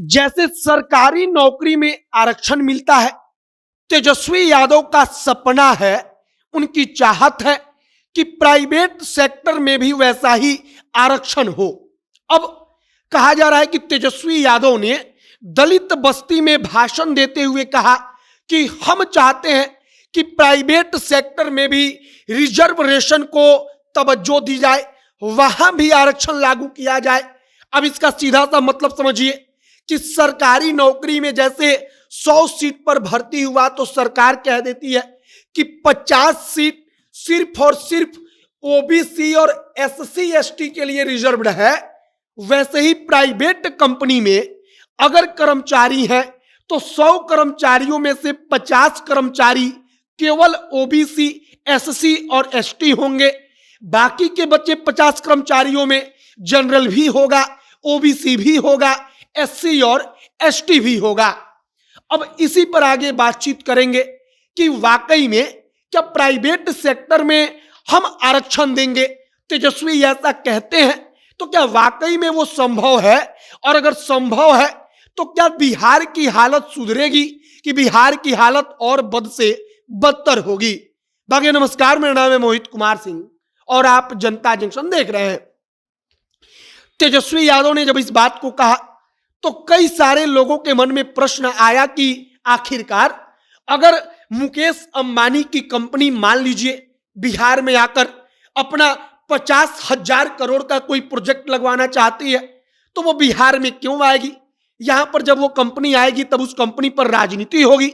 जैसे सरकारी नौकरी में आरक्षण मिलता है, तेजस्वी यादव का सपना है, उनकी चाहत है कि प्राइवेट सेक्टर में भी वैसा ही आरक्षण हो। अब कहा जा रहा है कि तेजस्वी यादव ने दलित बस्ती में भाषण देते हुए कहा कि हम चाहते हैं कि प्राइवेट सेक्टर में भी रिजर्वेशन को तवज्जो दी जाए, वहां भी आरक्षण लागू किया जाए। अब इसका सीधा सा मतलब समझिए कि सरकारी नौकरी में जैसे 100 सीट पर भर्ती हुआ तो सरकार कह देती है कि 50 सीट सिर्फ और सिर्फ ओबीसी और एससी एसटी के लिए रिजर्व्ड है। वैसे ही प्राइवेट कंपनी में अगर कर्मचारी हैं तो 100 कर्मचारियों में से 50 कर्मचारी केवल ओबीसी, एससी और एसटी होंगे। बाकी के बचे 50 कर्मचारियों में जनरल भी होगा, ओबीसी भी होगा, एससी और एसटी भी होगा। अब इसी पर आगे बातचीत करेंगे कि वाकई में क्या प्राइवेट सेक्टर में हम आरक्षण देंगे। तेजस्वी ऐसा कहते हैं तो क्या वाकई में वो संभव है, और अगर संभव है तो क्या बिहार की हालत सुधरेगी कि बिहार की हालत और बद से बदतर होगी। बाकी नमस्कार, मेरा नाम है मोहित कुमार सिंह और आप जनता जंक्शन देख रहे हैं। तेजस्वी यादव ने जब इस बात को कहा तो कई सारे लोगों के मन में प्रश्न आया कि आखिरकार अगर मुकेश अंबानी की कंपनी मान लीजिए बिहार में आकर अपना 50,000 करोड़ का कोई प्रोजेक्ट लगवाना चाहती है तो वो बिहार में क्यों आएगी। यहां पर जब वो कंपनी आएगी तब उस कंपनी पर राजनीति होगी।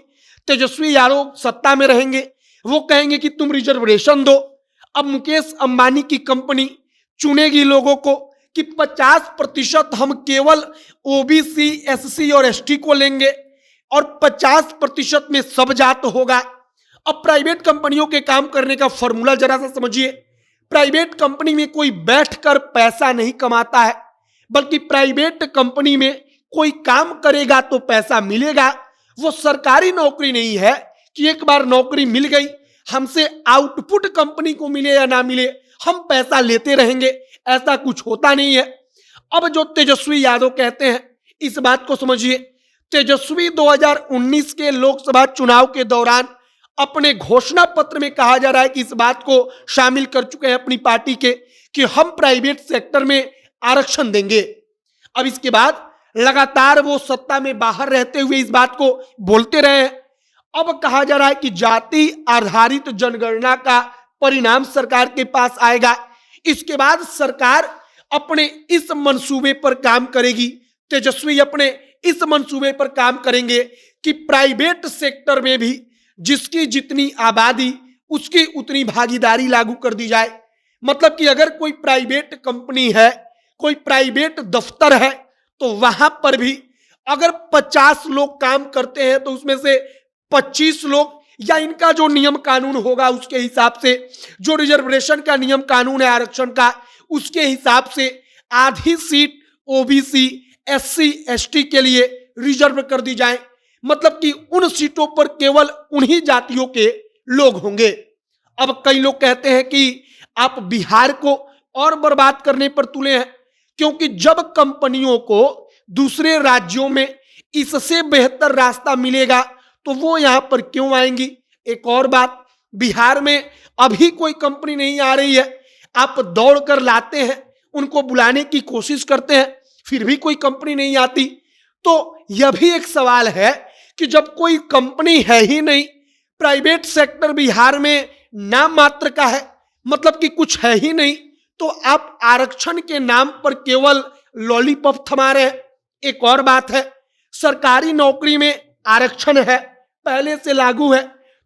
तेजस्वी यादव सत्ता में रहेंगे, वो कहेंगे कि तुम रिजर्वेशन दो। अब मुकेश अंबानी की कंपनी चुनेगी लोगों को कि 50% हम केवल ओबीसी, एससी और एसटी को लेंगे और 50% में सब जात होगा। अब प्राइवेट कंपनियों के काम करने का फॉर्मूला जरा सा समझिए। प्राइवेट कंपनी में कोई बैठकर पैसा नहीं कमाता है, बल्कि प्राइवेट कंपनी में कोई काम करेगा तो पैसा मिलेगा। वो सरकारी नौकरी नहीं है कि एक बार नौकरी मिल गई हमसे आउटपुट कंपनी को मिले या ना मिले हम पैसा लेते रहेंगे, ऐसा कुछ होता नहीं है। अब जो तेजस्वी यादव कहते हैं इस बात को समझिए। तेजस्वी 2019 के लोकसभा चुनाव के दौरान अपने घोषणा पत्र में कहा जा रहा है कि इस बात को शामिल कर चुके हैं अपनी पार्टी के कि हम प्राइवेट सेक्टर में आरक्षण देंगे। अब इसके बाद लगातार वो सत्ता में बाहर रहते हुए इस बात को बोलते रहे हैं। अब कहा जा रहा है कि जाति आधारित जनगणना का परिणाम सरकार के पास आएगा। इसके बाद सरकार अपने इस मंसूबे पर काम करेगी। तेजस्वी अपने इस मंसूबे पर काम करेंगे कि प्राइवेट सेक्टर में भी जिसकी जितनी आबादी उसकी उतनी भागीदारी लागू कर दी जाए। मतलब कि अगर कोई प्राइवेट कंपनी है, कोई प्राइवेट दफ्तर है तो वहां पर भी अगर 50 लोग काम करते हैं तो उसमें से 25 लोग या इनका जो नियम कानून होगा उसके हिसाब से, जो रिजर्वेशन का नियम कानून है आरक्षण का, उसके हिसाब से आधी सीट ओबीसी, एससी, एसटी के लिए रिजर्व कर दी जाए। मतलब कि उन सीटों पर केवल उन्हीं जातियों के लोग होंगे। अब कई लोग कहते हैं कि आप बिहार को और बर्बाद करने पर तुले हैं, क्योंकि जब कंपनियों को दूसरे राज्यों में इससे बेहतर रास्ता मिलेगा तो वो यहां पर क्यों आएंगी। एक और बात, बिहार में अभी कोई कंपनी नहीं आ रही है, आप दौड़ कर लाते हैं, उनको बुलाने की कोशिश करते हैं, फिर भी कोई कंपनी नहीं आती। तो यह भी एक सवाल है कि जब कोई कंपनी है ही नहीं, प्राइवेट सेक्टर बिहार में नाम मात्र का है, मतलब कि कुछ है ही नहीं, तो आप आरक्षण के नाम पर केवल लॉलीपॉप थमा रहे हैं। एक और बात है, सरकारी नौकरी में आरक्षण है, पहले से लागू है,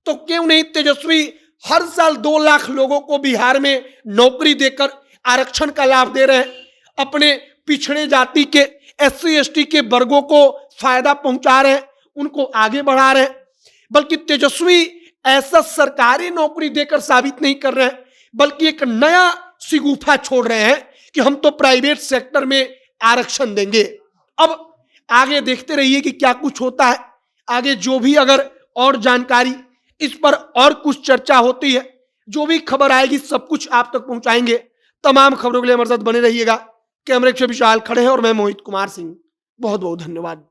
तो क्यों नहीं तेजस्वी हर साल 2 लाख लोगों को बिहार में नौकरी देकर आरक्षण का लाभ दे रहे हैं। अपने पिछड़े जाति के एससी एसटी के वर्गों को फायदा पहुंचा रहे हैं, उनको आगे बढ़ा रहे हैं। बल्कि तेजस्वी ऐसा सरकारी नौकरी देकर साबित नहीं कर रहे हैं, बल्कि एक नया सिगुफा छोड़ रहे हैं कि हम तो प्राइवेट सेक्टर में आरक्षण देंगे। अब आगे देखते रहिए कि क्या कुछ होता है। आगे जो भी अगर और जानकारी इस पर और कुछ चर्चा होती है, जो भी खबर आएगी सब कुछ आप तक पहुंचाएंगे। तमाम खबरों के लिए हमारे साथ बने रहिएगा। कैमरे के विशाल खड़े हैं और मैं मोहित कुमार सिंह। बहुत बहुत धन्यवाद।